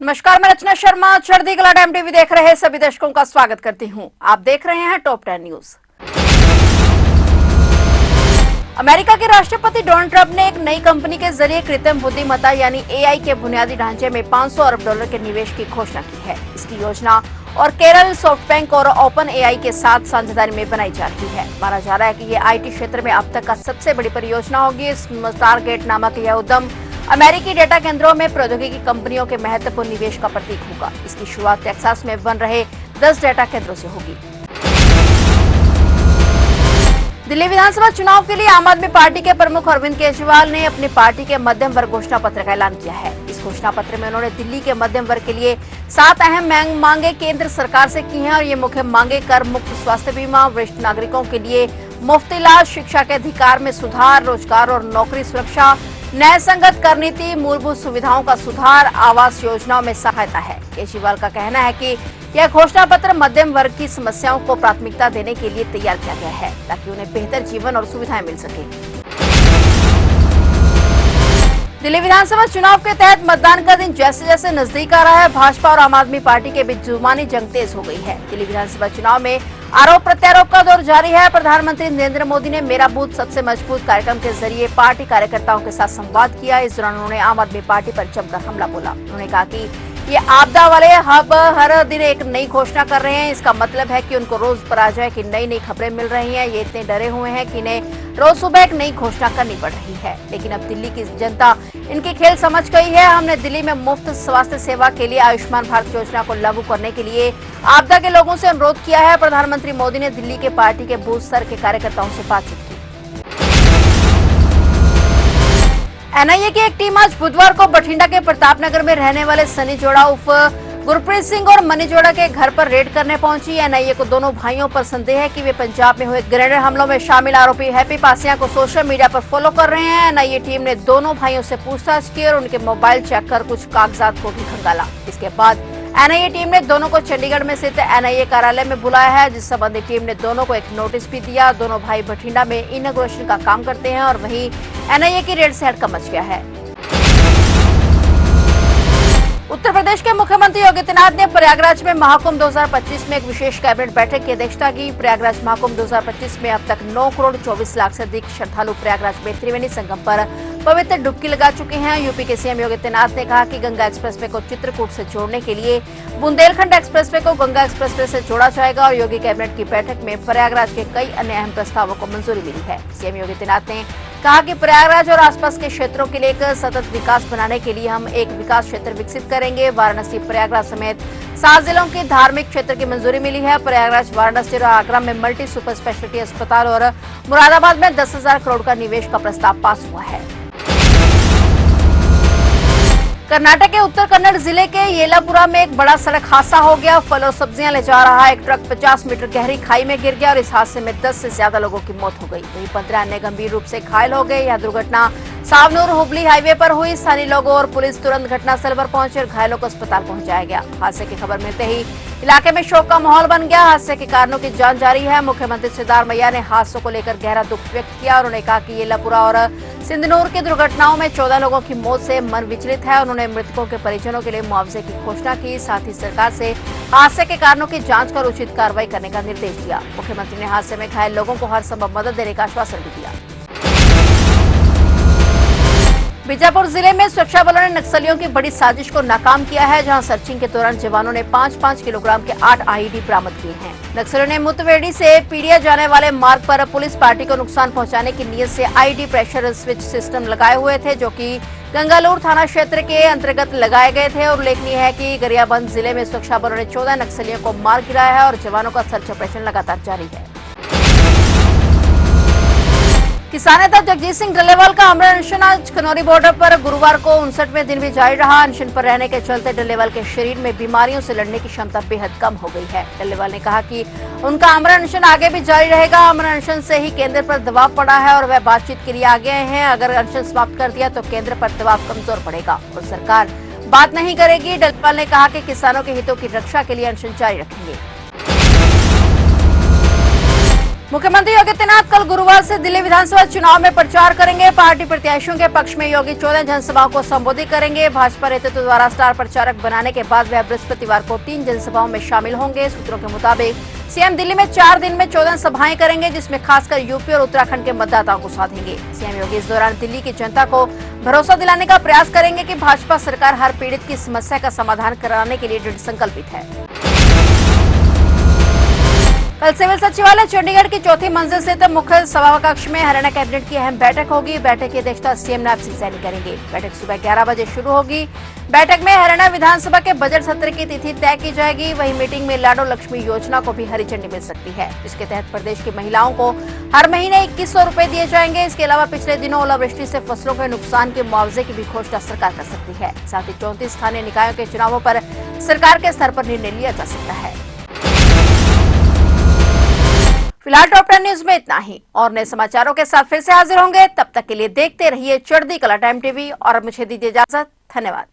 नमस्कार, मैं रचना शर्मा चढ़दी कला टाइम टीवी देख रहे सभी दर्शकों का स्वागत करती हूं। आप देख रहे हैं टॉप 10 न्यूज। अमेरिका के राष्ट्रपति डोनाल्ड ट्रंप ने एक नई कंपनी के जरिए कृत्रिम बुद्धिमत्ता यानी एआई के बुनियादी ढांचे में $500 अरब के निवेश की घोषणा की है। इसकी योजना और केरल, सॉफ्टबैंक और ओपन एआई के साथ साझेदारी में बनाई जा रही है। माना जा रहा है कि ये आईटी क्षेत्र में अब तक का सबसे बड़ी परियोजना होगी। स्टारगेट नामक यह उद्यम अमेरिकी डेटा केंद्रों में प्रौद्योगिकी कंपनियों के महत्वपूर्ण निवेश का प्रतीक होगा। इसकी शुरुआत टेक्सास में बन रहे 10 डेटा केंद्रों से होगी। दिल्ली विधानसभा चुनाव के लिए आम आदमी पार्टी के प्रमुख अरविंद केजरीवाल ने अपनी पार्टी के मध्यम वर्ग घोषणा पत्र का ऐलान किया है। इस घोषणा पत्र में उन्होंने दिल्ली के मध्यम वर्ग के लिए 7 अहम मांगे केंद्र सरकार से की हैं और ये मुख्य मांगे कर मुक्त स्वास्थ्य बीमा, वरिष्ठ नागरिकों के लिए मुफ्त इलाज, शिक्षा के अधिकार में सुधार, रोजगार और नौकरी सुरक्षा, न्याय संगत कर नीति, मूलभूत सुविधाओं का सुधार, आवास योजनाओं में सहायता है। केजरीवाल का कहना है कि यह घोषणा पत्र मध्यम वर्ग की समस्याओं को प्राथमिकता देने के लिए तैयार किया गया है ताकि उन्हें बेहतर जीवन और सुविधाएं मिल सके। दिल्ली विधानसभा चुनाव के तहत मतदान का दिन जैसे जैसे नजदीक आ रहा है, भाजपा और आम आदमी पार्टी के बीच जुबानी जंग तेज हो गई है। दिल्ली विधानसभा चुनाव में आरोप प्रत्यारोप का दौर जारी है। प्रधानमंत्री नरेंद्र मोदी ने मेरा बूथ सबसे मजबूत कार्यक्रम के जरिए पार्टी कार्यकर्ताओं के साथ संवाद किया। इस दौरान उन्होंने आम आदमी पार्टी पर जमकर हमला बोला। उन्होंने कहा कि ये आपदा वाले हब हर दिन एक नई घोषणा कर रहे हैं। इसका मतलब है कि उनको रोज पराजय की नई नई खबरें मिल रही हैं। ये इतने डरे हुए हैं कि इन्हें रोज सुबह एक नई घोषणा करनी पड़ रही है। लेकिन अब दिल्ली की जनता इनकी खेल समझ गई है। हमने दिल्ली में मुफ्त स्वास्थ्य सेवा के लिए आयुष्मान भारत योजना को लागू करने के लिए आपदा के लोगों से अनुरोध किया है। प्रधानमंत्री मोदी ने दिल्ली के पार्टी के बूथ स्तर के कार्यकर्ताओं से बातचीत की। एनआईए की एक टीम आज बुधवार को बठिंडा के प्रतापनगर में रहने वाले सनी जोड़ा उर्फ गुरप्रीत सिंह और मनी जोड़ा के घर पर रेड करने पहुंची। एनआईए को दोनों भाइयों पर संदेह है कि वे पंजाब में हुए ग्रेनेड हमलों में शामिल आरोपी हैप्पी पासिया को सोशल मीडिया पर फॉलो कर रहे हैं। एनआईए टीम ने दोनों भाइयों से पूछताछ की और उनके मोबाइल चेक कर कुछ कागजात को भी खंगाला। इसके बाद एनआईए टीम ने दोनों को चंडीगढ़ में स्थित एनआईए कार्यालय में बुलाया है, जिस संबंधी टीम ने दोनों को एक नोटिस भी दिया। दोनों भाई बठिंडा में इनॉग्रेशन का काम करते हैं और वहीं एनआईए की रेड से हड़कंप मच गया है। उत्तर प्रदेश के मुख्यमंत्री योगी आदित्यनाथ ने प्रयागराज में महाकुंभ 2025 में एक विशेष कैबिनेट बैठक की अध्यक्षता की। प्रयागराज महाकुंभ 2025 में अब तक 9 करोड़ 24 लाख से अधिक श्रद्धालु प्रयागराज में त्रिवेणी संगम पर पवित्र डुबकी लगा चुके हैं। यूपी के सीएम योगी आदित्यनाथ ने कहा कि गंगा एक्सप्रेसवे को चित्रकूट से जोड़ने के लिए बुंदेलखंड एक्सप्रेसवे को गंगा एक्सप्रेसवे से जोड़ा जाएगा और योगी कैबिनेट की बैठक में प्रयागराज के कई अन्य अहम प्रस्तावों को मंजूरी मिली है। सीएम योगी आदित्यनाथ ने कहा कि प्रयागराज और आसपास के क्षेत्रों के लिए एक सतत विकास बनाने के लिए हम एक विकास क्षेत्र विकसित करेंगे। वाराणसी, प्रयागराज समेत 7 जिलों के धार्मिक क्षेत्र की मंजूरी मिली है। प्रयागराज, वाराणसी और आगरा में मल्टी सुपर स्पेशलिटी अस्पताल और मुरादाबाद में 10,000 करोड़ का निवेश का प्रस्ताव पास हुआ है। कर्नाटक के उत्तर कन्नड़ जिले के येलापुरा में एक बड़ा सड़क हादसा हो गया। फल और सब्जियां ले जा रहा एक ट्रक 50 मीटर गहरी खाई में गिर गया और इस हादसे में 10 से ज्यादा लोगों की मौत हो गई। वहीं 15 अन्य गंभीर रूप से घायल हो गए। यह दुर्घटना सावनूर हुबली हाईवे पर हुई। स्थानीय लोगों और पुलिस तुरंत घटनास्थल पर पहुंचे और घायलों को अस्पताल पहुंचाया गया। हादसे की खबर मिलते ही इलाके में शोक का माहौल बन गया। हादसे के कारणों की जांच जारी है। मुख्यमंत्री सिद्धारमैया ने हादसों को लेकर गहरा दुख व्यक्त किया। उन्होंने कहा कि येलापुरा और सिंधनूर की दुर्घटनाओं में 14 लोगों की मौत से मन विचलित है। उन्होंने मृतकों के परिजनों के लिए मुआवजे की घोषणा की। साथ ही सरकार से हादसे के कारणों की जांच कर उचित कार्रवाई करने का निर्देश दिया। मुख्यमंत्री ने हादसे में घायल लोगों को हर संभव मदद देने का आश्वासन भी दिया। बीजापुर जिले में सुरक्षा बलों ने नक्सलियों की बड़ी साजिश को नाकाम किया है, जहां सर्चिंग के दौरान जवानों ने 5-5 किलोग्राम के 8 आईईडी बरामद किए हैं। नक्सलियों ने मुतवेड़ी से पीडिया जाने वाले मार्ग पर पुलिस पार्टी को नुकसान पहुंचाने की नीयत से आईईडी प्रेशर स्विच सिस्टम लगाए हुए थे, जो कि गंगालूर थाना क्षेत्र के अंतर्गत लगाए गए थे। और उल्लेखनीय है कि गरियाबंद जिले में सुरक्षा बलों ने 14 नक्सलियों को मार गिराया है और जवानों का सर्च ऑपरेशन लगातार जारी है। किसान नेता जगजीत सिंह डल्लेवाल का आमरण अनशन आज खनौरी बॉर्डर पर गुरुवार को 59वें दिन भी जारी रहा। अनशन पर रहने के चलते डल्लेवाल के शरीर में बीमारियों से लड़ने की क्षमता बेहद कम हो गई है। डल्लेवाल ने कहा कि उनका आमरण अनशन आगे भी जारी रहेगा। आमरण अनशन से ही केंद्र पर दबाव पड़ा है और वह बातचीत के लिए आगे आए हैं। अगर अनशन समाप्त कर दिया तो केंद्र पर दबाव कमजोर पड़ेगा और सरकार बात नहीं करेगी। डल्लेवाल ने कहा कि किसानों के हितों की रक्षा के लिए अनशन जारी रखेंगे। मुख्यमंत्री योगी आदित्यनाथ कल गुरुवार से दिल्ली विधानसभा चुनाव में प्रचार करेंगे। पार्टी प्रत्याशियों के पक्ष में योगी 14 जनसभाओं को संबोधित करेंगे। भाजपा नेतृत्व द्वारा स्टार प्रचारक बनाने के बाद वह बृहस्पतिवार को 3 जनसभाओं में शामिल होंगे। सूत्रों के मुताबिक सीएम दिल्ली में 4 दिन में 14 सभाएं करेंगे, जिसमें खासकर यूपी और उत्तराखंड के मतदाताओं को साधेंगे। सीएम योगी इस दौरान दिल्ली की जनता को भरोसा दिलाने का प्रयास करेंगे कि भाजपा सरकार हर पीड़ित की समस्या का समाधान कराने के लिए दृढ़ संकल्पित है। कल सिविल सचिवालय चंडीगढ़ की चौथी मंजिल स्थित मुख्य सभाकक्ष में हरियाणा कैबिनेट की अहम बैठक होगी। बैठक की अध्यक्षता सीएम नैब सिंह सैनी करेंगे। बैठक सुबह 11 बजे शुरू होगी। बैठक में हरियाणा विधानसभा के बजट सत्र की तिथि तय की जाएगी। वहीं मीटिंग में लाडो लक्ष्मी योजना को भी हरी झंडी मिल सकती है। इसके तहत प्रदेश की महिलाओं को हर महीने 2100 रुपए दिए जाएंगे। इसके अलावा पिछले दिनों ओलावृष्टि से फसलों के नुकसान के मुआवजे की भी घोषणा सरकार कर सकती है। साथ ही 34 स्थानीय निकायों के चुनावों पर सरकार के स्तर पर निर्णय लिया जा सकता है। फिलहाल टॉप 10 न्यूज में इतना ही, और नए समाचारों के साथ फिर से हाजिर होंगे। तब तक के लिए देखते रहिए चढ़ती कला टाइम टीवी, और अब मुझे दीजिए इजाजत। धन्यवाद।